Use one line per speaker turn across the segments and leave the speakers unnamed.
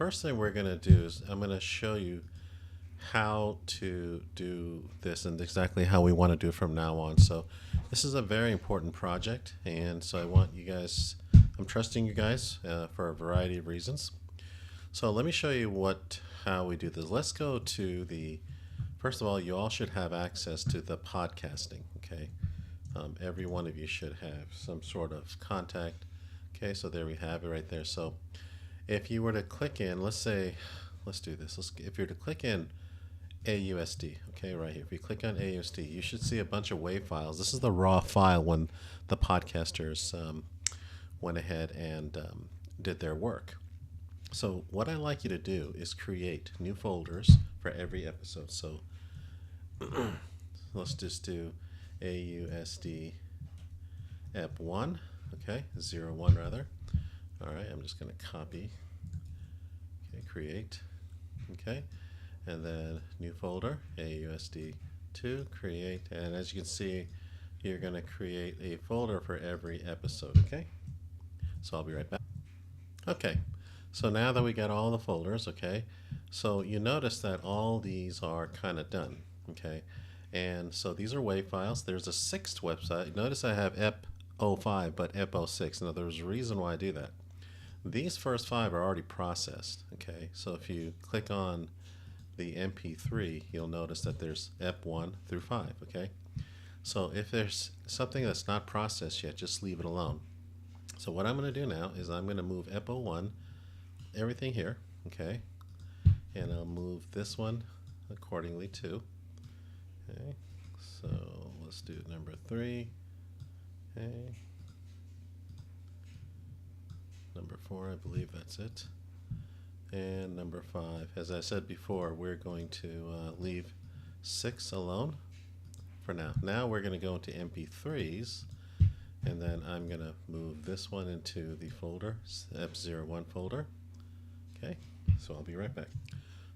first thing we're going to do is I'm going to show you how to do this and exactly how we want to do it from now on. So this is a very important project, and so I want you guys, I'm trusting you guys for a variety of reasons. So let me show you how we do this. Let's go to first of all, you all should have access to the podcasting, okay? Every one of you should have some sort of contact. Okay, so there we have it right there. So if you were to click in, let's do this. If you were to click in AUSD, okay, right here. If you click on AUSD, you should see a bunch of WAV files. This is the raw file when the podcasters went ahead and did their work. So what I like you to do is create new folders for every episode. So let's just do AUSD EP1, okay, 01 rather. All right, I'm just going to copy, okay, create, okay, and then new folder, AUSD2, create, and as you can see, you're going to create a folder for every episode, okay? So I'll be right back. Okay, so now that we got all the folders, okay, so you notice that all these are kind of done, okay? And so these are WAV files. There's a sixth website. Notice I have EP05, but EP06. Now there's a reason why I do that. These first five are already processed, okay? So if you click on the MP3, you'll notice that there's EP1 through 5, okay? So if there's something that's not processed yet, just leave it alone. So what I'm going to do now is I'm going to move EP01, everything here, okay? And I'll move this one accordingly too. Okay, so let's do number 3. Okay, number 4, I believe that's it. And number 5. As I said before, we're going to leave 6 alone for now. Now we're going to go into MP3s, and then I'm going to move this one into the folder, EP01 folder. Okay, so I'll be right back.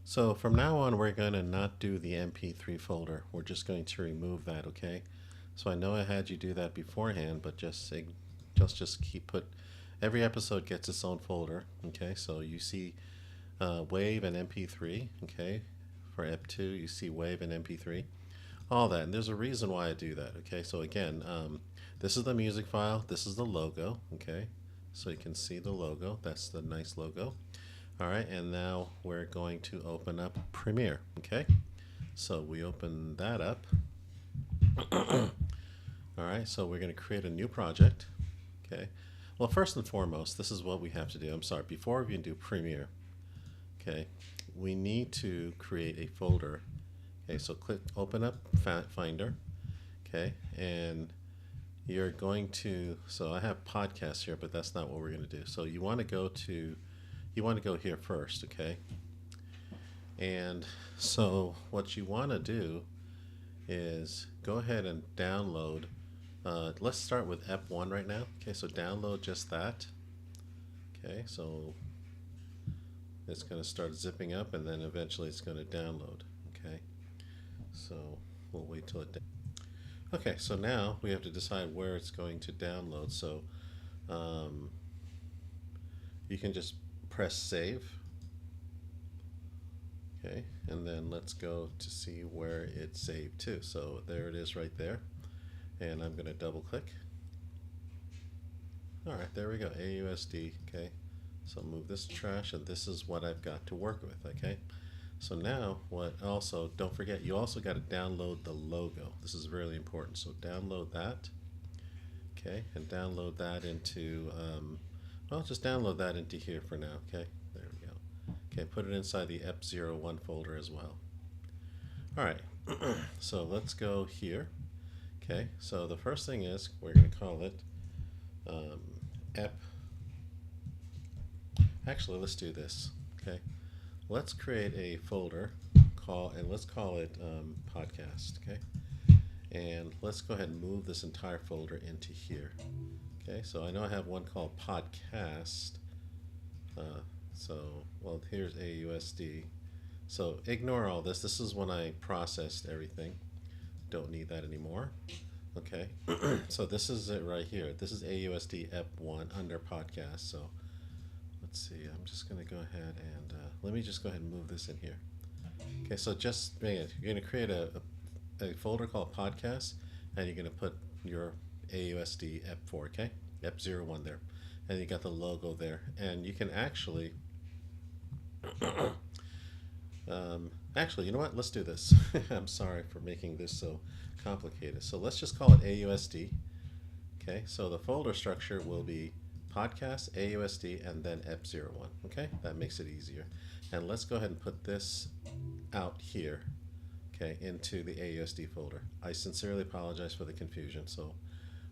So from now on, we're going to not do the MP3 folder. We're just going to remove that, okay? So I know I had you do that beforehand, but just every episode gets its own folder, okay? So you see WAV and MP3, okay? For EP2, you see WAV and MP3, all that. And there's a reason why I do that, okay? So again, this is the music file. This is the logo, okay? So you can see the logo. That's the nice logo. All right, and now we're going to open up Premiere, okay? So we open that up. All right, so we're going to create a new project, okay? Well, first and foremost, this is what we have to do. I'm sorry, before we can do Premiere, okay, we need to create a folder. Okay, so open up Finder, okay, and you're going to, so I have podcasts here, but that's not what we're going to do. So you want to go here first, okay? And so what you want to do is go ahead and download. Let's start with EP1 right now. Okay, so download just that. Okay, so it's going to start zipping up, and then eventually it's going to download. Okay, so we'll wait till it. Okay, so now we have to decide where it's going to download. So you can just press save, okay, and then let's go to see where it's saved to. So there it is right there, and I'm going to double click. All right, there we go, AUSD, okay. So move this to trash, and this is what I've got to work with, okay. So now don't forget, you also got to download the logo. This is really important. So download that, okay, and download that into just download that into here for now, okay? There we go. Okay, put it inside the EP01 folder as well. All right, so let's go here. Okay, so the first thing is we're going to call it EP. Actually, let's do this, okay? Let's create a folder, let's call it podcast, okay? And let's go ahead and move this entire folder into here. Okay, so I know I have one called podcast. Here's AUSD. So ignore all this. This is when I processed everything. Don't need that anymore. Okay, so this is it right here. This is AUSD EP1 under podcast. So let's see. I'm just going to go ahead and let me just go ahead and move this in here. Okay, so just you're going to create a folder called podcast, and you're going to put your AUSD EP4, okay? EP01 there. And you got the logo there. And you can actually, actually, you know what? Let's do this. I'm sorry for making this so complicated. So let's just call it AUSD. Okay, so the folder structure will be podcast, AUSD, and then EP01. Okay, that makes it easier. And let's go ahead and put this out here, okay, into the AUSD folder. I sincerely apologize for the confusion, so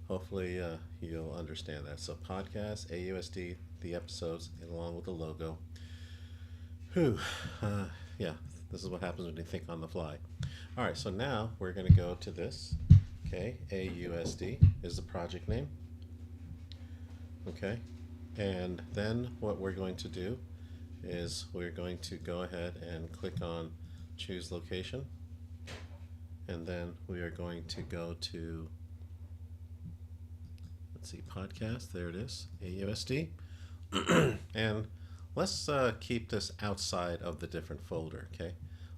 hopefully you'll understand that. So podcast, AUSD, the episodes, along with the logo. Whew, yeah, this is what happens when you think on the fly. All right, so now we're going to go to this. Okay, AUSD is the project name. Okay, and then what we're going to do is we're going to go ahead and click on choose location, and then we are going to go to, let's see, podcast, there it is, AUSD. And let's keep this outside of the different folder, okay?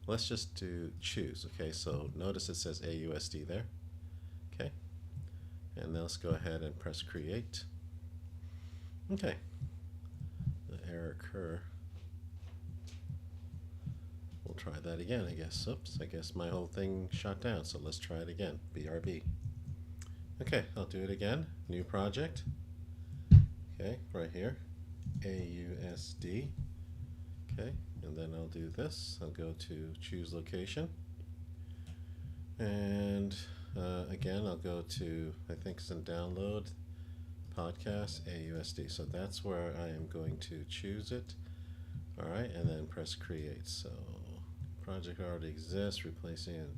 Let's just do choose, okay? So notice it says AUSD there, okay? And now let's go ahead and press create. Okay, the error occur. We'll try that again, I guess. Oops, I guess my whole thing shut down, so let's try it again, BRB. Okay, I'll do it again, new project. Okay, right here, AUSD. Okay, and then I'll do this. I'll go to choose location. And again, I'll go to, I think it's in download, podcast, AUSD. So that's where I am going to choose it. All right, and then press create. So project already exists, replacing it.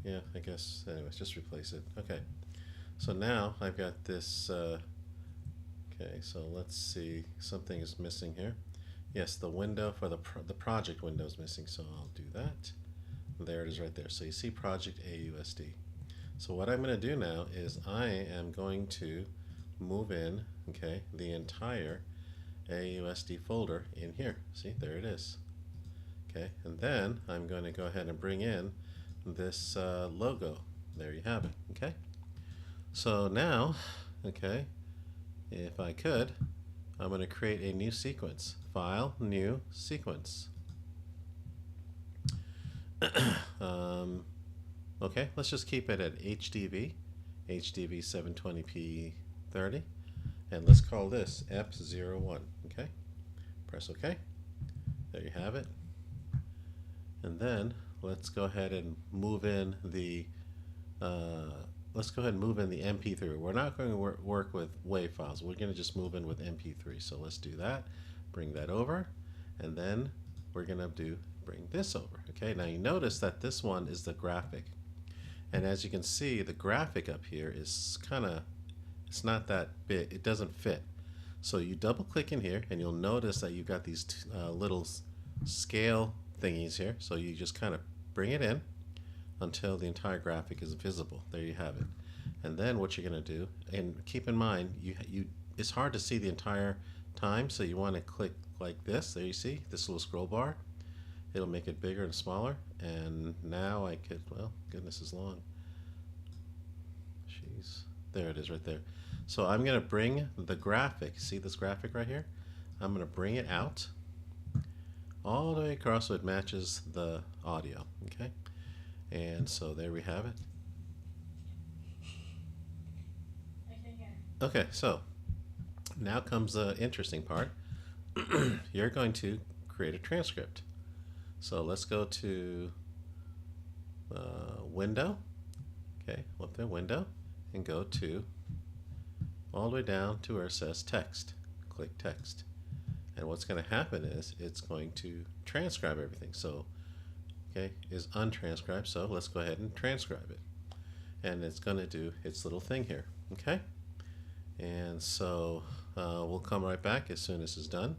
Yeah, I guess, anyways, just replace it. Okay, so now I've got this, okay, so let's see, something is missing here. Yes, the window for the project window is missing, so I'll do that. There it is right there. So you see project AUSD. So what I'm going to do now is I am going to move in, okay, the entire AUSD folder in here. See, there it is. Okay, and then I'm going to go ahead and bring in this logo. There you have it. Okay, so now, okay, if I could, I'm going to create a new sequence. File, new sequence. Okay, let's just keep it at HDV 720p 30, and let's call this EP01. Okay, press OK. There you have it. And then let's go ahead and move in the MP3. We're not going to work with WAV files. We're going to just move in with MP3. So let's do that. Bring that over, and then we're going to bring this over. Okay, now you notice that this one is the graphic, and as you can see, the graphic up here is it's not that big. It doesn't fit. So you double click in here, and you'll notice that you've got these little scale thingies here. So you just kind of bring it in until the entire graphic is visible. There you have it. And then what you're going to do, and keep in mind, it's hard to see the entire time, so you want to click like this. There you see this little scroll bar. It'll make it bigger and smaller. And now I could, well, goodness is long. Jeez, there it is right there. So I'm going to bring the graphic. See this graphic right here? I'm going to bring it out all the way across so it matches the audio. Okay, and so there we have it. Okay, so now comes the interesting part. You're going to create a transcript. So let's go to window. Okay, up there, window, and go to all the way down to where it says text. Click text. And what's going to happen is it's going to transcribe everything. So, okay, is untranscribed. So let's go ahead and transcribe it. And it's going to do its little thing here. Okay? And so we'll come right back as soon as it's done.